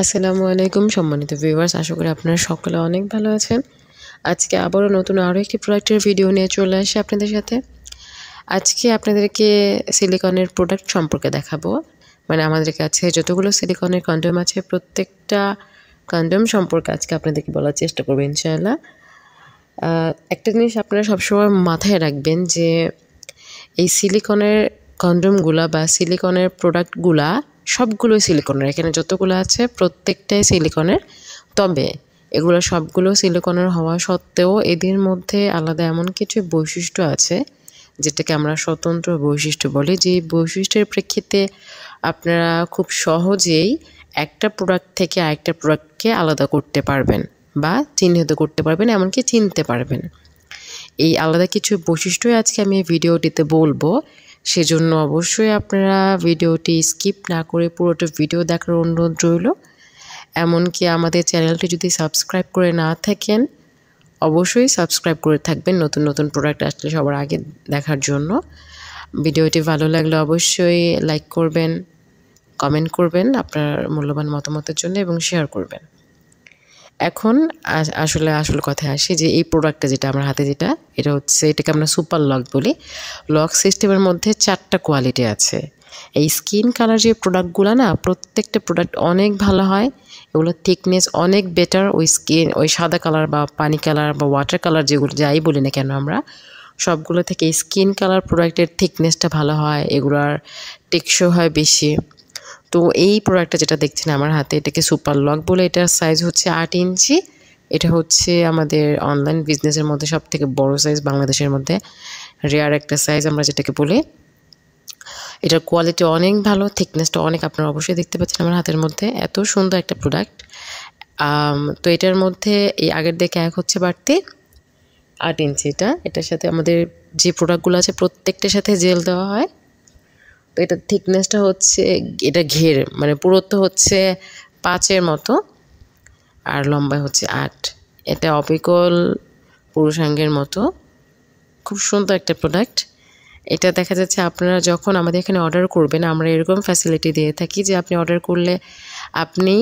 আসসালামু আলাইকুম সম্মানিত ভিউয়ার্স, আশা করি আপনারা সকলে অনেক ভালো আছেন। আজকে আবারও নতুন আরও একটি প্রোডাক্টের ভিডিও নিয়ে চলে আসি আপনাদের সাথে। আজকে আপনাদেরকে সিলিকনের প্রোডাক্ট সম্পর্কে দেখাবো। মানে আমাদের কাছে যতগুলো সিলিকনের কন্ডোম আছে প্রত্যেকটা কন্ডোম সম্পর্কে আজকে আপনাদেরকে বলার চেষ্টা করবো ইনশাআল্লাহ। একটা জিনিস আপনারা সবসময় মাথায় রাখবেন যে এই সিলিকনের কন্ডোমগুলা বা সিলিকনের প্রোডাক্টগুলা সবগুলোই সিলিকনের। এখানে যতগুলো আছে প্রত্যেকটাই সিলিকনের। তবে এগুলো সবগুলো সিলিকনের হওয়া সত্ত্বেও এদের মধ্যে আলাদা এমন কিছু বৈশিষ্ট্য আছে যেটাকে আমরা স্বতন্ত্র বৈশিষ্ট্য বলি, যে বৈশিষ্ট্যের প্রেক্ষিতে আপনারা খুব সহজেই একটা প্রোডাক্ট থেকে আরেকটা প্রোডাক্টকে আলাদা করতে পারবেন বা চিহ্নিত করতে পারবেন, এমনকি চিনতে পারবেন। এই আলাদা কিছু বৈশিষ্ট্যই আজকে আমি এই ভিডিওটিতে বলবো। সেজন্য অবশ্যই আপনারা ভিডিওটি স্কিপ না করে পুরোটা ভিডিও দেখার অনুরোধ রইল। এমনকি আমাদের চ্যানেলটি যদি সাবস্ক্রাইব করে না থাকেন অবশ্যই সাবস্ক্রাইব করে থাকবেন নতুন নতুন প্রোডাক্ট আসলে সবার আগে দেখার জন্য। ভিডিওটি ভালো লাগলে অবশ্যই লাইক করবেন, কমেন্ট করবেন আপনার মূল্যবান মতামতের জন্য এবং শেয়ার করবেন। এখন আসল কথায় আসি যে এই প্রোডাক্টটা যেটা আমার হাতে এটা হচ্ছে, এটাকে আমরা সুপার লক বলি। লক সিস্টেমের মধ্যে 4টা কোয়ালিটি আছে। এই স্কিন কালার যে প্রোডাক্টগুলো না, প্রত্যেকটা প্রোডাক্ট অনেক ভালো হয়। এগুলোর থিকনেস অনেক বেটার। ওই সাদা কালার বা পানি কালার বা ওয়াটার কালার যেগুলো যাই বলি না কেন আমরা, সবগুলো থেকে স্কিন কালার প্রোডাক্টের থিকনেসটা ভালো হয়, এগুলোর টেকসই হয় বেশি। তো এই প্রোডাক্টটা যেটা দেখছেন আমার হাতে, এটাকে সুপার লক বলে। এটার সাইজ হচ্ছে 8 ইঞ্চি। এটা হচ্ছে আমাদের অনলাইন বিজনেসের মধ্যে সবথেকে বড় সাইজ, বাংলাদেশের মধ্যে রেয়ার একটা সাইজ আমরা যেটাকে বলি। এটার কোয়ালিটি অনেক ভালো, থিকনেসটা অনেক, আপনারা অবশ্যই দেখতে পাচ্ছেন আমার হাতের মধ্যে। এত সুন্দর একটা প্রোডাক্ট। তো এটার মধ্যে এই আগের দিকে এক হচ্ছে বাড়তি 8 ইঞ্চি। এটার সাথে আমাদের যে প্রোডাক্টগুলো আছে প্রত্যেকটার সাথে জেল দেওয়া হয়। তো এটার থিকনেসটা হচ্ছে, এটা ঘের মানে পুরুত্ব হচ্ছে 5-এর মতো আর লম্বায় হচ্ছে 8। এটা অবিকল পুরুষাঙ্গের মতো, খুব সুন্দর একটা প্রোডাক্ট। এটা দেখা যাচ্ছে আপনারা যখন আমাদের এখানে অর্ডার করবেন, আমরা এরকম ফ্যাসিলিটি দিয়ে থাকি যে আপনি অর্ডার করলে আপনি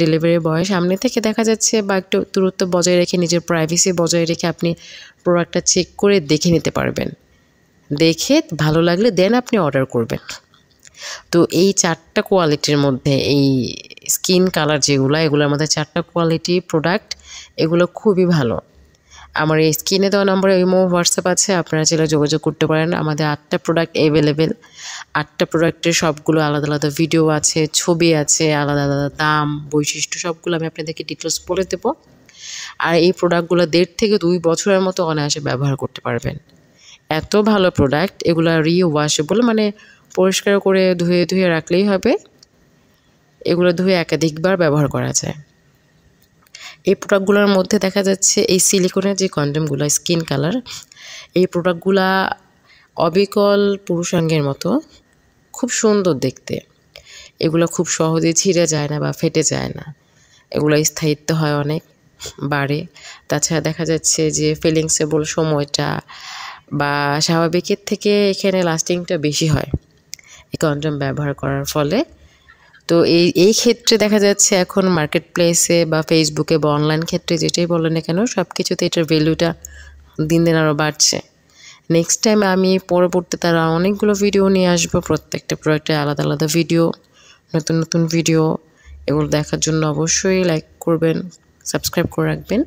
ডেলিভারি বয় সামনে থেকে দেখা যাচ্ছে বা একটু দূরত্ব বজায় রেখে, নিজের প্রাইভেসি বজায় রেখে আপনি প্রোডাক্টটা চেক করে দেখে নিতে পারবেন। দেখে ভালো লাগলে দেন আপনি অর্ডার করবেন। তো এই 4টা কোয়ালিটির মধ্যে এই স্কিন কালার এগুলোর মধ্যে 4টা কোয়ালিটি প্রোডাক্ট, এগুলো খুবই ভালো। আমার এই স্ক্রিনে দেওয়া নম্বরে ইমো, হোয়াটসঅ্যাপ আছে, আপনারা চাইলে যোগাযোগ করতে পারেন। আমাদের 8টা প্রোডাক্ট অ্যাভেলেবেল। 8টা প্রোডাক্টের সবগুলো আলাদা আলাদা ভিডিও আছে, ছবি আছে, আলাদা আলাদা দাম, বৈশিষ্ট্য সবগুলো আমি আপনাদেরকে ডিটেলস বলে দেবো। আর এই প্রোডাক্টগুলো 1.5 থেকে 2 বছরের মতো অনায়াসে ব্যবহার করতে পারবেন। এত ভালো প্রোডাক্ট। এগুলো রিওয়াশেবল, মানে পরিষ্কার করে ধুয়ে ধুয়ে রাখলেই হবে। এগুলো ধুয়ে একাধিকবার ব্যবহার করা যায়। এই প্রোডাক্টগুলোর মধ্যে দেখা যাচ্ছে এই সিলিকনের যে কন্ডোমগুলো স্কিন কালার, এই প্রোডাক্টগুলা অবিকল পুরুষাঙ্গের মতো, খুব সুন্দর দেখতে। এগুলো খুব সহজে ছিঁড়ে যায় না বা ফেটে যায় না। এগুলো স্থায়িত্ব হয় অনেক, বাড়ে। তাছাড়া দেখা যাচ্ছে যে ফিলিংসেবল সময়টা বা স্বাভাবিকের থেকে এখানে লাস্টিংটা বেশি হয় এই কন্ডোম ব্যবহার করার ফলে। তো এই ক্ষেত্রে দেখা যাচ্ছে এখন মার্কেট প্লেসে বা ফেসবুকে বা অনলাইন ক্ষেত্রে যেটাই বলেন না কেন, সব কিছুতে এটার ভ্যালুটা দিন দিন আরও বাড়ছে। নেক্সট টাইম আমি পরবর্তীতে আরও অনেকগুলো ভিডিও নিয়ে আসবো, প্রত্যেকটা প্রোডাক্টের আলাদা আলাদা ভিডিও, নতুন নতুন ভিডিও। এগুলো দেখার জন্য অবশ্যই লাইক করবেন, সাবস্ক্রাইব করে রাখবেন।